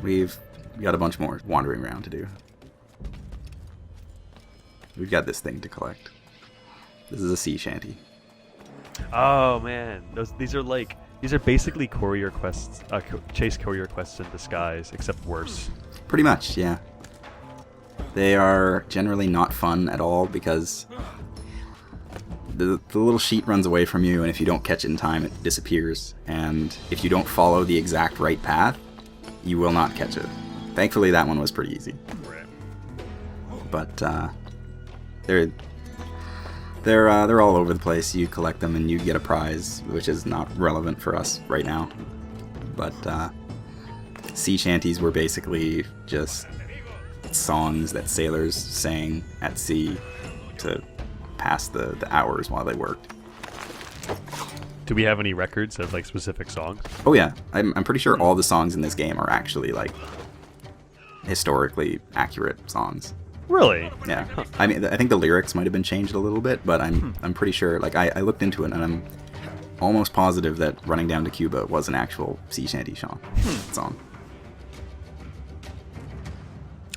We've got a bunch more wandering around to do. We've got this thing to collect. This is a sea shanty. Oh man, these are basically courier quests, chase courier quests in disguise, except worse. Pretty much, yeah. They are generally not fun at all because the little sheet runs away from you, and if you don't catch it in time, it disappears. And if you don't follow the exact right path, you will not catch it. Thankfully, that one was pretty easy. Right. But they're all over the place. You collect them and you get a prize, which is not relevant for us right now. But sea shanties were basically just songs that sailors sang at sea to pass the hours while they worked. Do we have any records of like specific songs? Oh yeah, I'm pretty sure all the songs in this game are actually like historically accurate songs. Really? Yeah. I mean, I think the lyrics might have been changed a little bit, but I'm pretty sure. Like I looked into it, and I'm almost positive that "Running Down to Cuba" was an actual sea shanty song.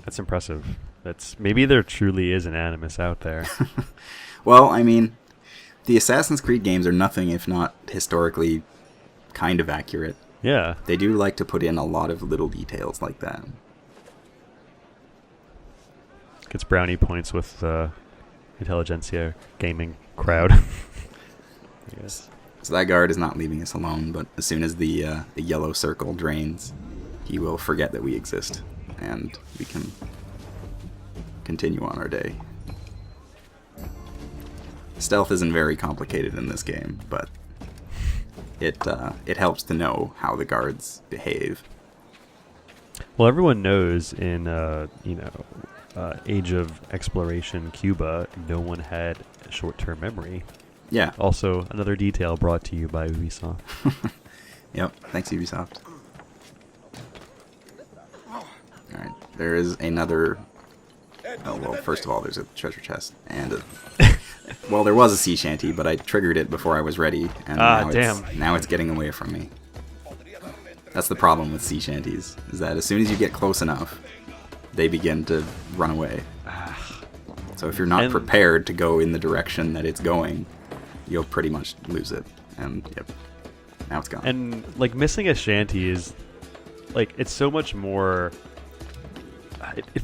That's impressive. Maybe there truly is an animus out there. Well, I mean, the Assassin's Creed games are nothing if not historically kind of accurate. Yeah. They do like to put in a lot of little details like that. Gets brownie points with the intelligentsia gaming crowd. I guess. So that guard is not leaving us alone, but as soon as the yellow circle drains, he will forget that we exist, and we can continue on our day. Stealth isn't very complicated in this game, but it helps to know how the guards behave. Well, everyone knows in Age of Exploration Cuba, no one had short-term memory. Yeah. Also, another detail brought to you by Ubisoft. Yep. Thanks, Ubisoft. Alright. There is another... Oh, well, first of all, there's a treasure chest. And well, there was a sea shanty, but I triggered it before I was ready. And now it's getting away from me. That's the problem with sea shanties, is that as soon as you get close enough, they begin to run away. So if you're not prepared to go in the direction that it's going, you'll pretty much lose it. And yep, now it's gone. And like missing a shanty is like it's so much more.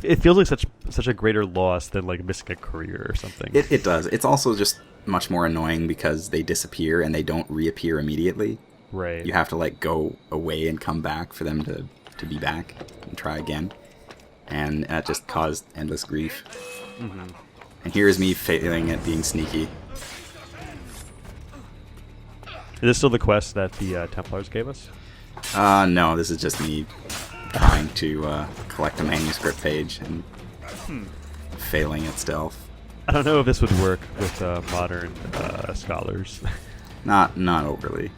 It feels like such a greater loss than like missing a career or something. It does. It's also just much more annoying because they disappear and they don't reappear immediately. Right. You have to like go away and come back for them to be back and try again. And that just caused endless grief. Mm-hmm. And here's me failing at being sneaky. Is this still the quest that the Templars gave us? No, this is just me trying to collect a manuscript page and failing at stealth. I don't know if this would work with modern scholars. Not overly.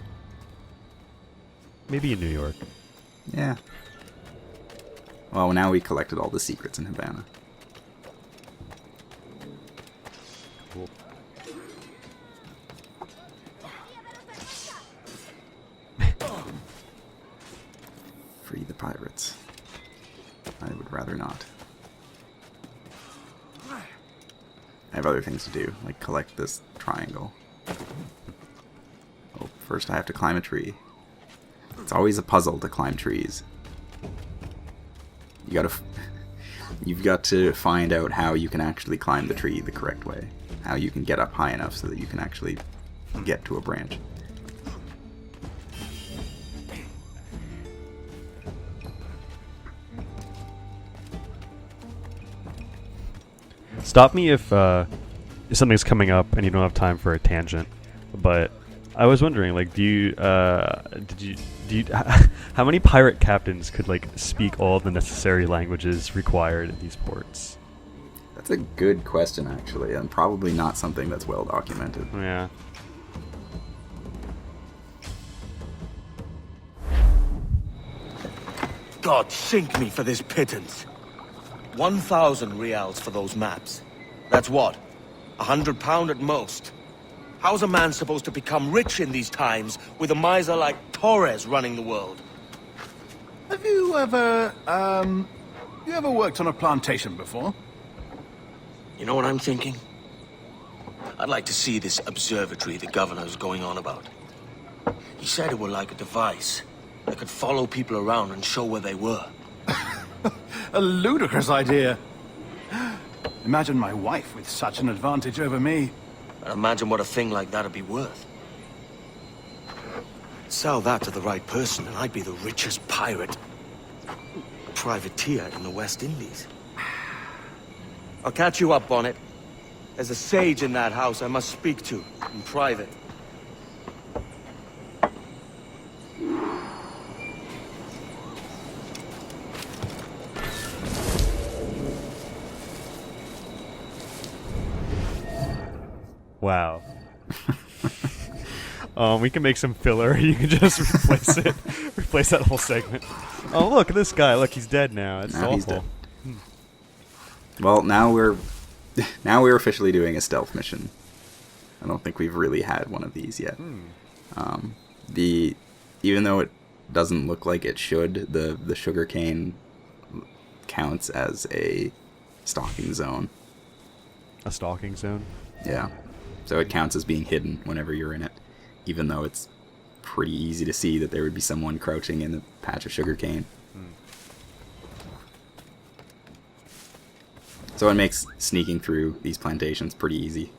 Maybe in New York. Yeah. Well, now we collected all the secrets in Havana. Cool. Free the pirates. I would rather not. I have other things to do, like collect this triangle. Oh, first I have to climb a tree. It's always a puzzle to climb trees. You've got to find out how you can actually climb the tree the correct way. How you can get up high enough so that you can actually get to a branch. Stop me if something's coming up and you don't have time for a tangent. But I was wondering, like, how many pirate captains could like speak all the necessary languages required in these ports? That's a good question, actually, and probably not something that's well documented. Yeah. God sink me for this pittance. 1,000 reals for those maps. That's what? £100 at most. How's a man supposed to become rich in these times with a miser like Torres running the world? Have you ever worked on a plantation before? You know what I'm thinking? I'd like to see this observatory the governor's going on about. He said it were like a device that could follow people around and show where they were. A ludicrous idea. Imagine my wife with such an advantage over me. And imagine what a thing like that'd be worth. Sell that to the right person and I'd be the richest privateer in the West Indies. I'll catch you up on it. There's a sage in that house I must speak to in private. Wow. We can make some filler. You can just replace it. Replace that whole segment. Oh, look at this guy. Look, he's dead now. It's awful. He's dead. Well, now we're officially doing a stealth mission. I don't think we've really had one of these yet. Even though it doesn't look like it should, the sugarcane counts as a stalking zone. A stalking zone? Yeah. So it counts as being hidden whenever you're in it, even though it's pretty easy to see that there would be someone crouching in a patch of sugarcane. So it makes sneaking through these plantations pretty easy.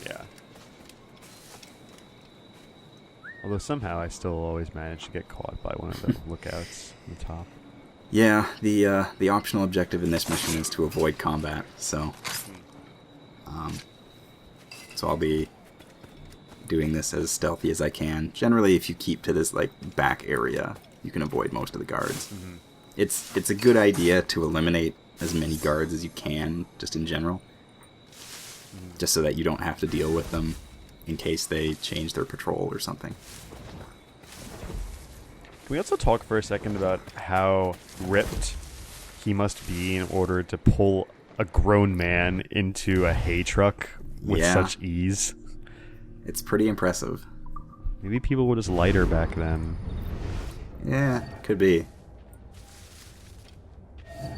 Yeah. Although somehow I still always manage to get caught by one of the lookouts on the top. Yeah, the optional objective in this mission is to avoid combat, so I'll be doing this as stealthy as I can. Generally, if you keep to this like back area, you can avoid most of the guards. It's a good idea to eliminate as many guards as you can, just in general, just so that you don't have to deal with them in case they change their patrol or something. Can we also talk for a second about how ripped he must be in order to pull a grown man into a hay truck with such ease? It's pretty impressive. Maybe people were just lighter back then. Yeah, could be.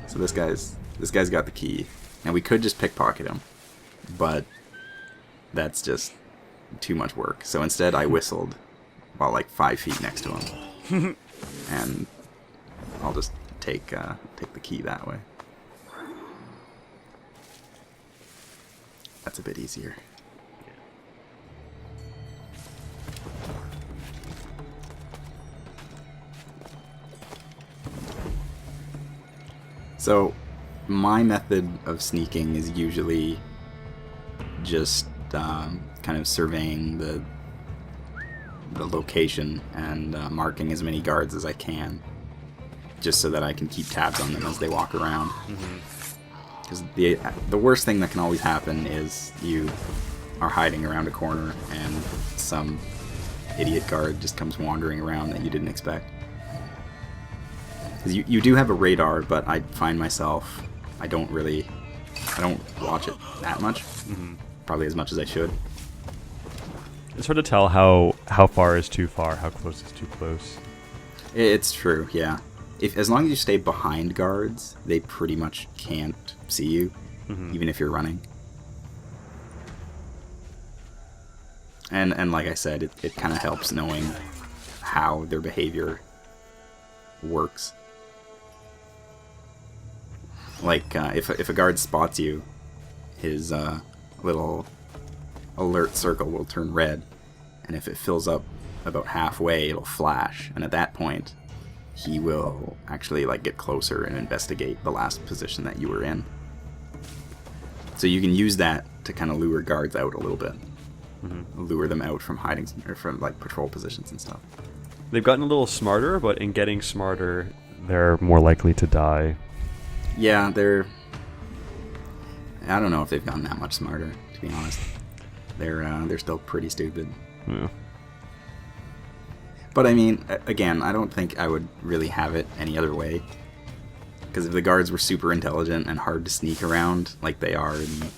So this guy's got the key. And we could just pickpocket him, but that's just too much work. So instead I whistled while like 5 feet next to him. And I'll just take the key that way. That's a bit easier. So, my method of sneaking is usually just kind of surveying the location and marking as many guards as I can, just so that I can keep tabs on them as they walk around. Because the worst thing that can always happen is you are hiding around a corner and some idiot guard just comes wandering around that you didn't expect. Because you do have a radar, but I find myself, I don't watch it that much. Probably as much as I should. It's hard to tell how far is too far, how close is too close. It's true, yeah. As long as you stay behind guards, they pretty much can't see you, even if you're running. And like I said, it kind of helps knowing how their behavior works. Like, if a guard spots you, his little alert circle will turn red, and if it fills up about halfway, it'll flash, and at that point, he will actually like get closer and investigate the last position that you were in. So you can use that to kind of lure guards out a little bit, lure them out from hiding or from like patrol positions and stuff. They've gotten a little smarter, but in getting smarter, they're more likely to die. Yeah, I don't know if they've gotten that much smarter, to be honest. They're still pretty stupid. Yeah. But I mean, again, I don't think I would really have it any other way. Because if the guards were super intelligent and hard to sneak around, like they are in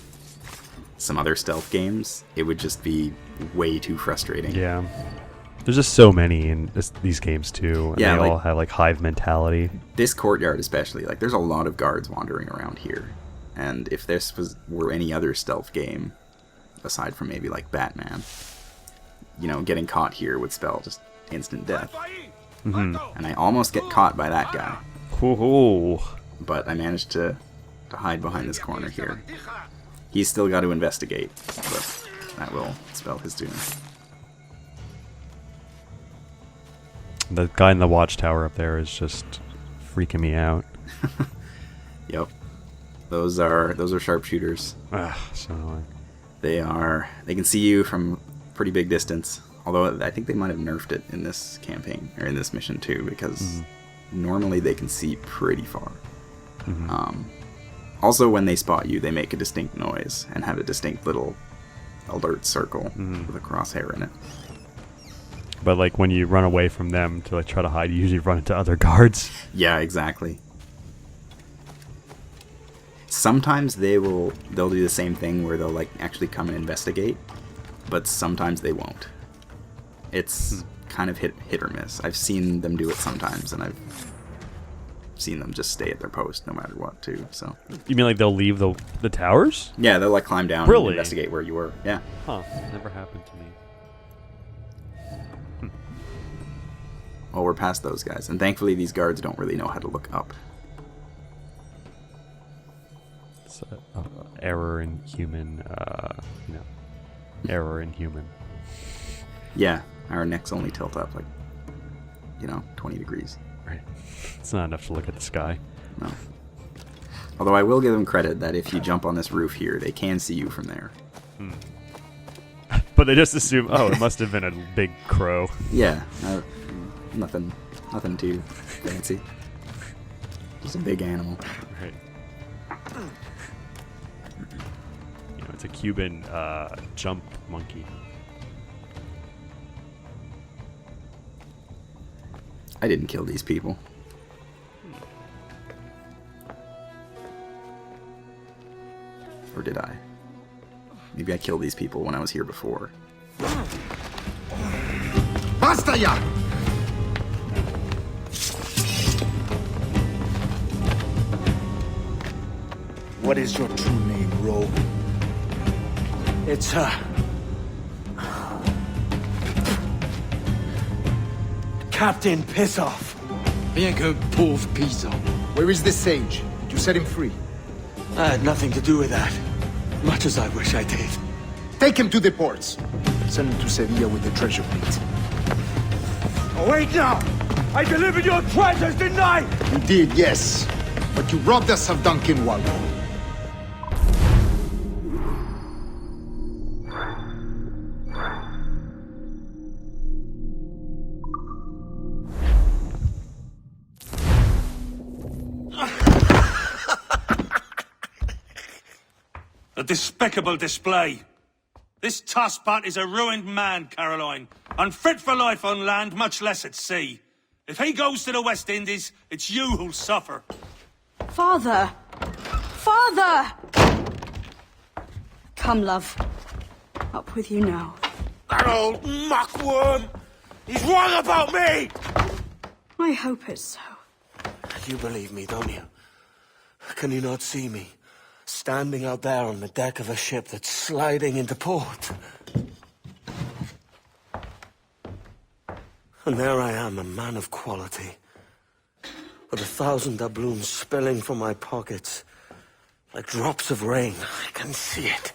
some other stealth games, it would just be way too frustrating. Yeah. There's just so many in these games too, and Yeah, they like, all have like hive mentality. This courtyard especially, like there's a lot of guards wandering around here, and if this were any other stealth game, aside from maybe like Batman, you know, getting caught here would spell just instant death. Mm-hmm. And I almost get caught by that guy, Ooh. but I managed to hide behind this corner here. He's still got to investigate, but that will spell his doom. The guy in the watchtower up there is just freaking me out. Yep, those are sharpshooters. So annoying. They can see you from pretty big distance. Although I think they might have nerfed it in this campaign or in this mission too, because normally they can see pretty far. Also, when they spot you, they make a distinct noise and have a distinct little alert circle with a crosshair in it. But like when you run away from them to like try to hide, you usually run into other guards. Yeah, exactly. Sometimes they'll do the same thing where they'll like actually come and investigate, but sometimes they won't. It's kind of hit or miss. I've seen them do it sometimes, and I've seen them just stay at their post no matter what too. So You mean like they'll leave the towers? yeah, they'll like climb down Really? and investigate where you were. Yeah. Huh? Never happened to me. Well, we're past those guys, and thankfully these guards don't really know how to look up. It's error in human. Error in human. Yeah, our necks only tilt up like, 20 degrees. Right. It's not enough to look at the sky. No. Although I will give them credit that if you jump on this roof here, they can see you from there. But they just assume, oh, it must have been a big crow. Yeah, nothing too fancy. Just a big animal. Right. It's a Cuban jump monkey. I didn't kill these people. Or did I? Maybe I killed these people when I was here before. Basta ya! What is your true name, rogue? It's, Captain Pissoff. Bien que pauvre paysan. Where is the sage? Did you set him free? I had nothing to do with that. Much as I wish I did. Take him to the ports. Send him to Sevilla with the treasure plate. Oh, wait now! I delivered your treasures, didn't I? You did, yes. But you robbed us of Duncan Waldo. A despicable display. This Tosspot is a ruined man, Caroline. Unfit for life on land, much less at sea. If he goes to the West Indies, it's you who'll suffer. Father! Father! Come, love. Up with you now. That old muckworm! He's wrong about me! I hope it's so. You believe me, don't you? Can you not see me? Standing out there on the deck of a ship that's sliding into port. And there I am, a man of quality. With 1,000 doubloons spilling from my pockets. Like drops of rain. I can see it.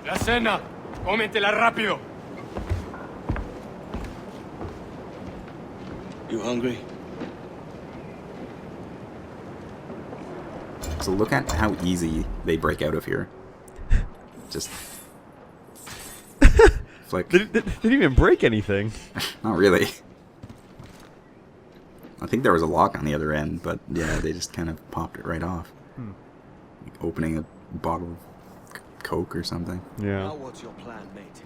La cena. Cómetela rápido. You hungry? So look at how easy they break out of here. Just flick. They didn't even break anything. Not really. I think there was a lock on the other end, but yeah, they just kind of popped it right off. Like opening a bottle of Coke or something. Yeah. what's your plan, mate?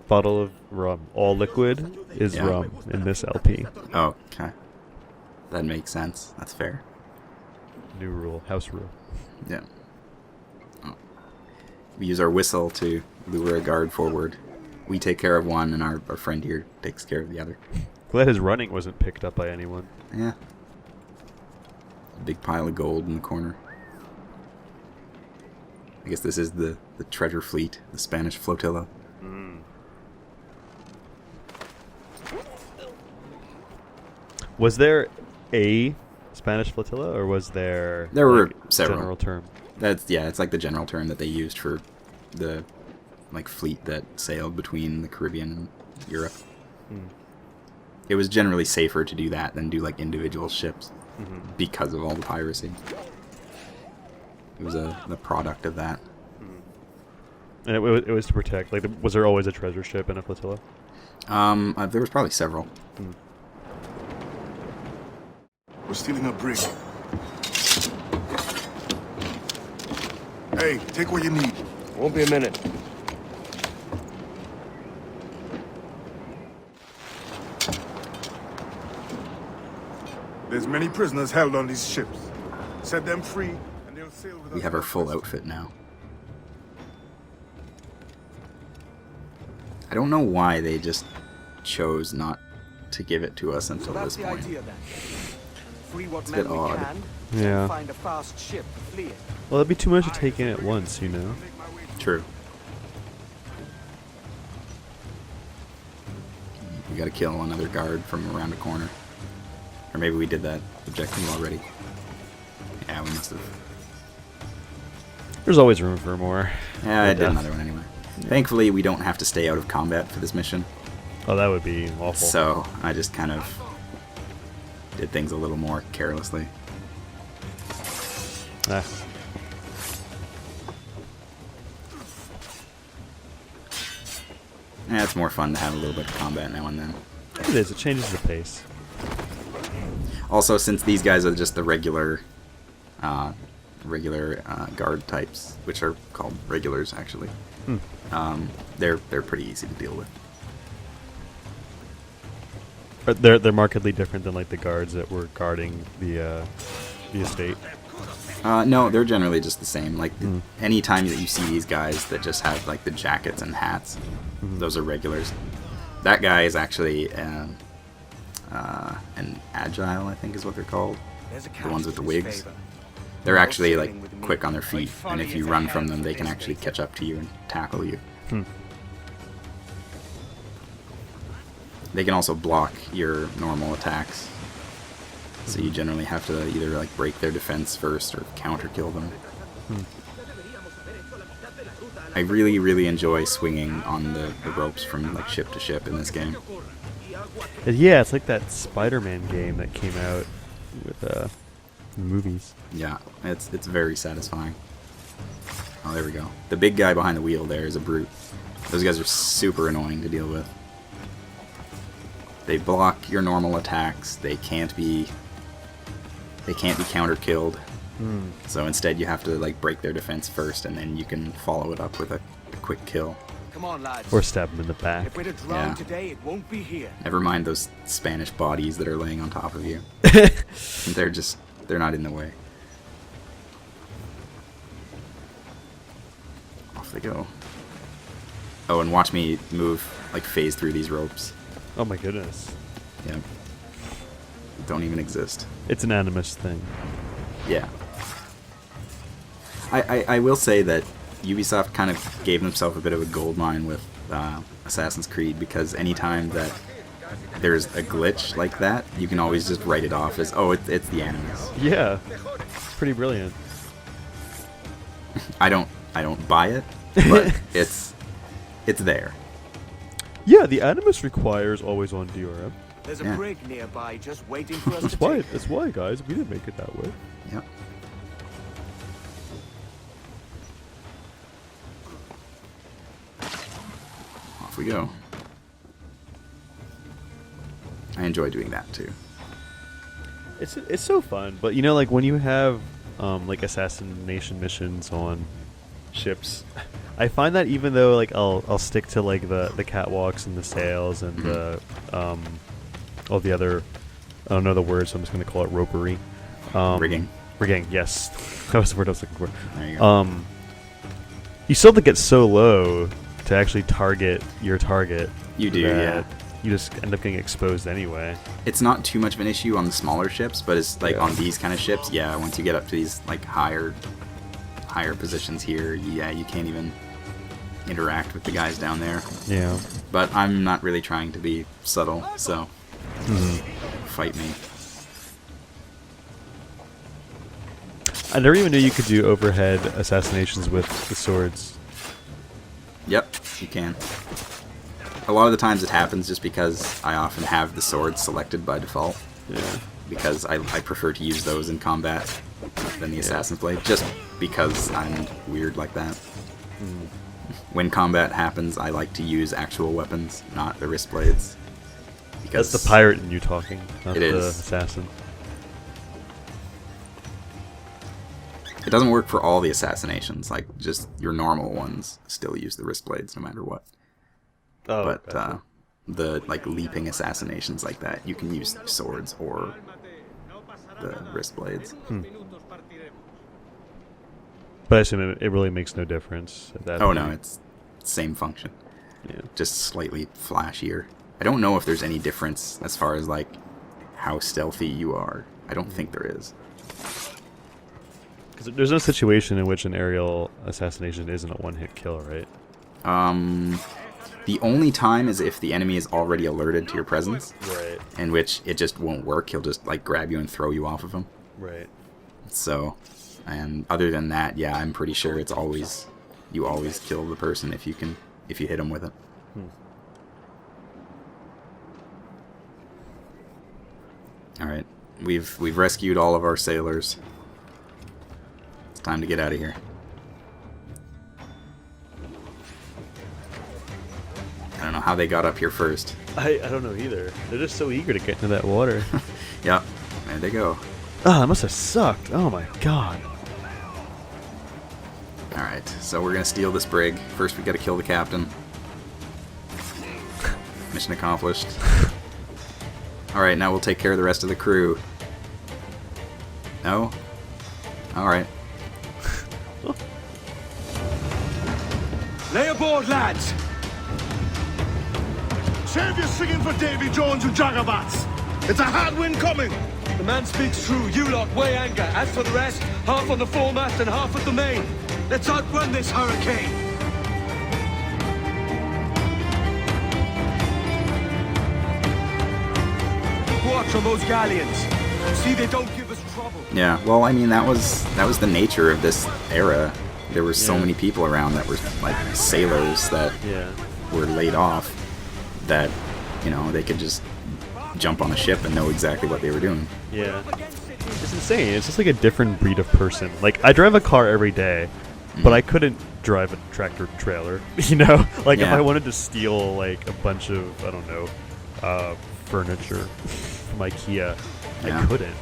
Bottle of rum. All liquid is Yeah. rum in this LP. Oh, okay. That makes sense. That's fair. New rule. House rule. Yeah. Oh. We use our whistle to lure a guard forward. We take care of one, and our friend here takes care of the other. Glad his running wasn't picked up by anyone. Yeah. A big pile of gold in the corner. I guess this is the treasure fleet, the Spanish flotilla. Was there a Spanish flotilla, or was there... There were like, several. General term? It's like the general term that they used for the fleet that sailed between the Caribbean and Europe. It was generally safer to do that than do like individual ships because of all the piracy. It was the product of that. And it was to protect. Like, was there always a treasure ship in a flotilla? There was probably several. We're stealing a brig. Hey, take what you need. Won't be a minute. There's many prisoners held on these ships. Set them free, and they'll sail with us. We have our full outfit now. I don't know why they just chose not to give it to us until this point. Free what It's a bit men we odd. can, Yeah. find a fast ship to flee it. Well, that'd be too much to take in at once, you know? True. We gotta kill another guard from around the corner. Or maybe we did that objective already. Yeah, we must have. There's always room for more. Yeah, I did another one anyway. Thankfully, we don't have to stay out of combat for this mission. Oh, that would be awful. So, I just kind of did things a little more carelessly. Ah. Yeah, it's more fun to have a little bit of combat now and then. It is. It changes the pace. Also, since these guys are just the regular guard types, which are called regulars actually, they're pretty easy to deal with. But they're markedly different than like the guards that were guarding the estate. No, they're generally just the same. Like any time that you see these guys that just have like the jackets and hats, those are regulars. That guy is actually an agile, I think is what they're called. The ones with the wigs. They're actually like quick on their feet, and if you run from them, they can actually catch up to you and tackle you. They can also block your normal attacks, so you generally have to either like break their defense first or counter kill them. I really, really enjoy swinging on the ropes from like ship to ship in this game. Yeah, it's like that Spider-Man game that came out with the movies. Yeah, it's very satisfying. Oh, there we go. The big guy behind the wheel there is a brute. Those guys are super annoying to deal with. They block your normal attacks. They can't be counter killed. So instead you have to like break their defense first, and then you can follow it up with a quick kill. Come on, lads. Or stab them in the back. If we're to drown today, it won't be here. Never mind those Spanish bodies that are laying on top of you. They're not in the way. Off they go. Oh, and watch me move, like phase through these ropes. Oh my goodness. Yeah. Don't even exist. It's an animus thing. Yeah. I will say that Ubisoft kind of gave themselves a bit of a gold mine with Assassin's Creed, because anytime that there's a glitch like that, you can always just write it off as, oh, it's the animus. Yeah. It's pretty brilliant. I don't buy it, but it's there. Yeah, the animus requires always on DRM. There's a Yeah. brig nearby just waiting for us That's to why, take it. that's why, guys. We didn't make it that way. Yep. Off we go. I enjoy doing that too. It's so fun, but you know, like when you have like assassination missions on ships, I find that even though like I'll stick to like the catwalks and the sails and the all the other, I don't know the word, so I'm just gonna call it ropery. Rigging. Rigging, yes, that was the word I was looking for. There you go. You still have to get so low to actually target your target. You do, yeah. You just end up getting exposed anyway. It's not too much of an issue on the smaller ships, but it's like on these kind of ships, yeah, once you get up to these like higher positions here, yeah, you can't even interact with the guys down there. Yeah. But I'm not really trying to be subtle, so fight me. I never even knew you could do overhead assassinations with the swords. Yep, you can. A lot of the times it happens just because I often have the swords selected by default. Yeah. Because I prefer to use those in combat than the Assassin's Blade, just because I'm weird like that. When combat happens, I like to use actual weapons, not the wrist blades. Because that's the pirate in you talking, not the is. assassin. It doesn't work for all the assassinations, like just your normal ones still use the wrist blades no matter what. Oh, but gotcha. the like leaping assassinations like that, you can use swords or the wrist blades. But I assume it really makes no difference at that Oh point. no, it's same function. Yeah. Just slightly flashier. I don't know if there's any difference as far as like how stealthy you are. I don't think there is. Because there's no situation in which an aerial assassination isn't a one-hit kill, right? The only time is if the enemy is already alerted to your presence. Right. In which it just won't work. He'll just like grab you and throw you off of him. Right. So, and other than that, yeah, I'm pretty sure it's always, you always kill the person if you hit him with it. All right, we've rescued all of our sailors. It's time to get out of here. I don't know how they got up here first. I don't know either. They're just so eager to get into that water. Yep, there they go. Ah, it must have sucked. Oh my god. Alright, so we're gonna steal this brig. First we gotta kill the captain. Mission accomplished. Alright, now we'll take care of the rest of the crew. No? Alright. Lay aboard, lads! Save your singing for Davy Jones and Jagabats. It's a hard wind coming. The man speaks true. You lot weigh anchor. As for the rest, half on the foremast and half at the main. Let's outrun this hurricane! Watch on those galleons. See they don't give us trouble. Yeah, well, I mean, that was the nature of this era. There were so many people around that were, like, sailors that were laid off that, you know, they could just jump on a ship and know exactly what they were doing. Yeah. It's insane. It's just like a different breed of person. Like, I drive a car every day, but I couldn't drive a tractor trailer, you know? Like, if I wanted to steal, like, a bunch of, I don't know, furniture from IKEA, I couldn't.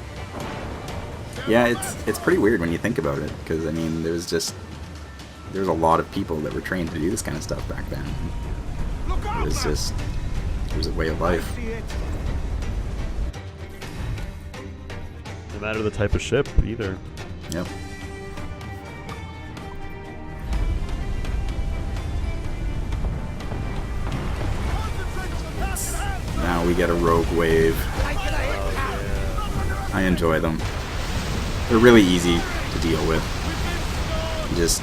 Yeah, it's pretty weird when you think about it, because, I mean, there's a lot of people that were trained to do this kind of stuff back then. It was a way of life. No matter the type of ship, either. Yep. Now we get a rogue wave. I enjoy them. They're really easy to deal with. Just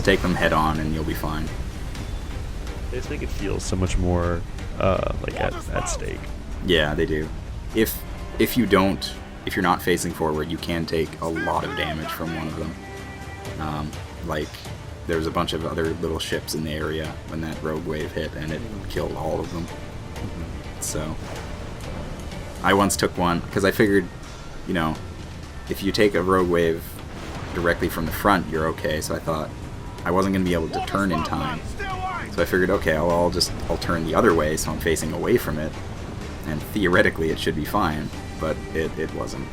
take them head on and you'll be fine. They just make it feel so much more like at stake. Yeah, they do. If you're not facing forward, you can take a lot of damage from one of them. Like, there was a bunch of other little ships in the area when that rogue wave hit, and it killed all of them. So, I once took one, because I figured, you know, if you take a rogue wave directly from the front, you're okay, so I thought I wasn't going to be able to turn in time. So I figured, okay, I'll turn the other way so I'm facing away from it, and theoretically it should be fine, but it wasn't.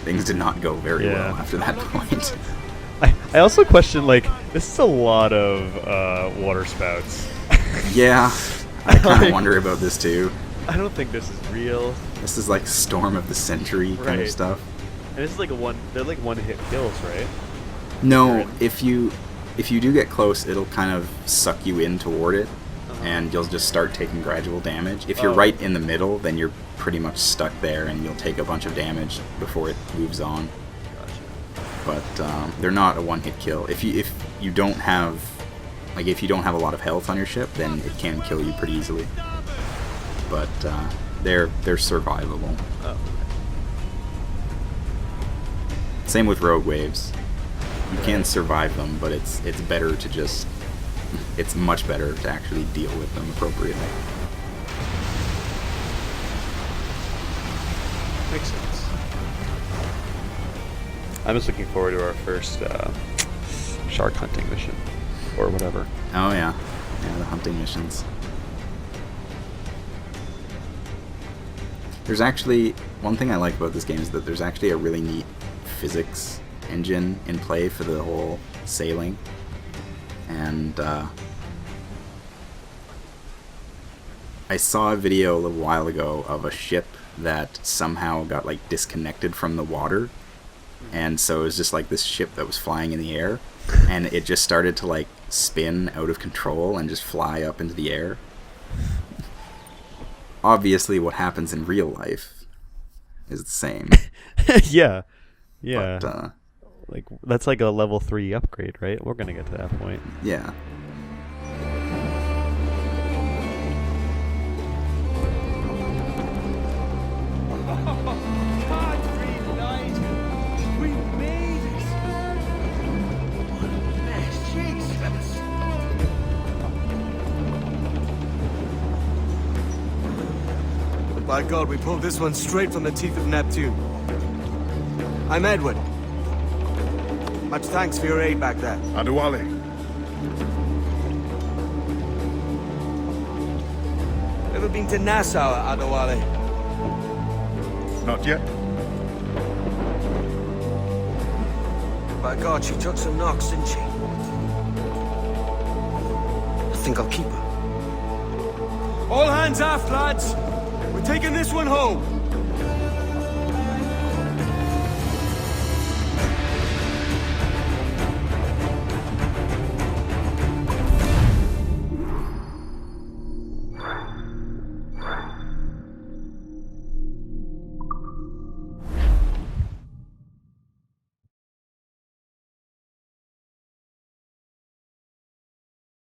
things did not go very Yeah. well after that point. I also question, like, this is a lot of water spouts. Yeah, I kind of wonder about this too. I don't think this is real. This is like storm of the century kind of Right. stuff. And this is like they're like one-hit kills, right? No, if you do get close, it'll kind of suck you in toward it, and you'll just start taking gradual damage. If you're right in the middle, then you're pretty much stuck there, and you'll take a bunch of damage before it moves on. But they're not a one-hit kill. If you don't have a lot of health on your ship, then it can kill you pretty easily. But they're survivable. Oh. Same with rogue waves. You can survive them, but it's better to just... It's much better to actually deal with them appropriately. Makes sense. I'm just looking forward to our first shark hunting mission, or whatever. Oh yeah, the hunting missions. There's actually one thing I like about this game is that there's actually a really neat physics engine in play for the whole sailing, and I saw a video a little while ago of a ship that somehow got like disconnected from the water, and so it was just like this ship that was flying in the air, and it just started to like spin out of control and just fly up into the air. Obviously what happens in real life is the same. Yeah. Yeah. But, like, that's like a level 3 upgrade, right? We're gonna get to that point. yeah. We made it! What a mess, Jesus! By God, we pulled this one straight from the teeth of Neptune. I'm Edward. Much thanks for your aid back there. Adewale. Ever been to Nassau, Adewale? Not yet. By God, she took some knocks, didn't she? I think I'll keep her. All hands aft, lads! We're taking this one home!